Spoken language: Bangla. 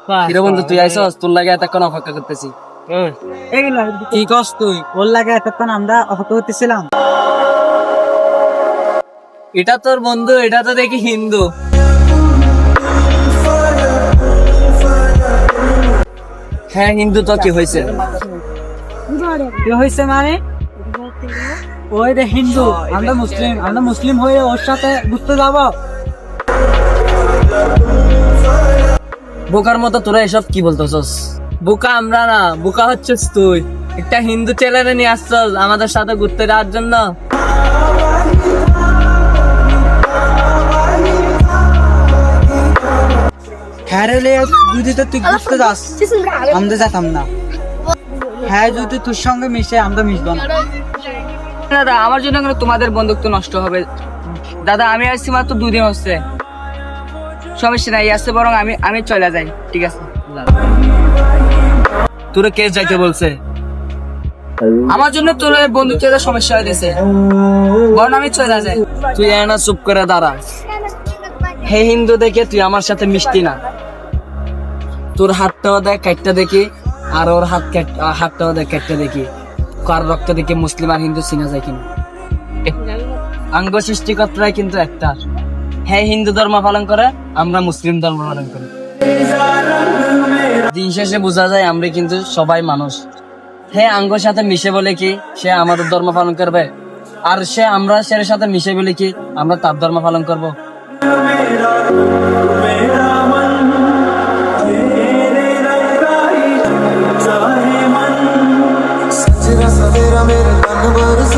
কিরে বন্ধু তুই আইছস? তোর লাগে এতক্ষণ অপেক্ষা করতেছি। কি কস তুই? ওর লাগে এতক্ষণ আমরা অপেক্ষা করতেছিলাম। এটা তোর বন্ধু, এটা তো দেখি হিন্দু। হ্যাঁ হিন্দু, তো কি হয়েছে? কি হয়েছে মানে? ওই রে হিন্দু, আমরা মুসলিম হয়ে ওর সাথে ঘুরতে যাবো? বোকার মতো তোরা এসব কি বলতেছস? বোকা আমরা না, বোকা হচ্ছিস তুই। একটা হিন্দু ছেলেরে নিয়ে আসছস আমাদের সাথে ঘুরতে যাওয়ার জন্য। হ্যাঁ রে, যদি তো তুই ঘুরতে যাস আমরা যেতাম না। হ্যাঁ যদি তোর সঙ্গে মিশে আমরা মিশবো না। দাদা আমার জন্য কেন তোমাদের বন্ধুত্ব নষ্ট হবে? দাদা আমি আসছি মাত্র 2 দিন হচ্ছে, সমস্যা নাই আসছে, বরং আমি চলে যাই। ঠিক আছে, তোরা কে যাইতে বলছে? আমার জন্য তোর বন্ধুত্বের সমস্যা হয়ে গেছে, বরং আমি চলে যাই। তুই না চুপ করে দাঁড়া। হে হিন্দু দেখে তুই আমার সাথে মিশতি না। তোর হাতটাও দেখ কাটটা দেখি, আর ওর হাতটাও দেখ কাটটা দেখি, কার রক্ত দেখে মুসলিম আর হিন্দু চিনা যায় কিনা। আঙ্গ সৃষ্টিকর্তাই কিন্তু একটা। হ্যাঁ হিন্দু ধর্ম পালন করে, আমরা মুসলিম ধর্ম পালন করি। দিন শেষে বোঝা যায় আমরা কিন্তু সবাই মানুষ। হ্যাঁ আঙ্গর সাথে মিশে বলে কি সে আমাদের ধর্ম পালন করবে, আর আমরা সাথে মিশে বলে কি আমরা তার ধর্ম পালন করব? सवेरा मेरे तन बरस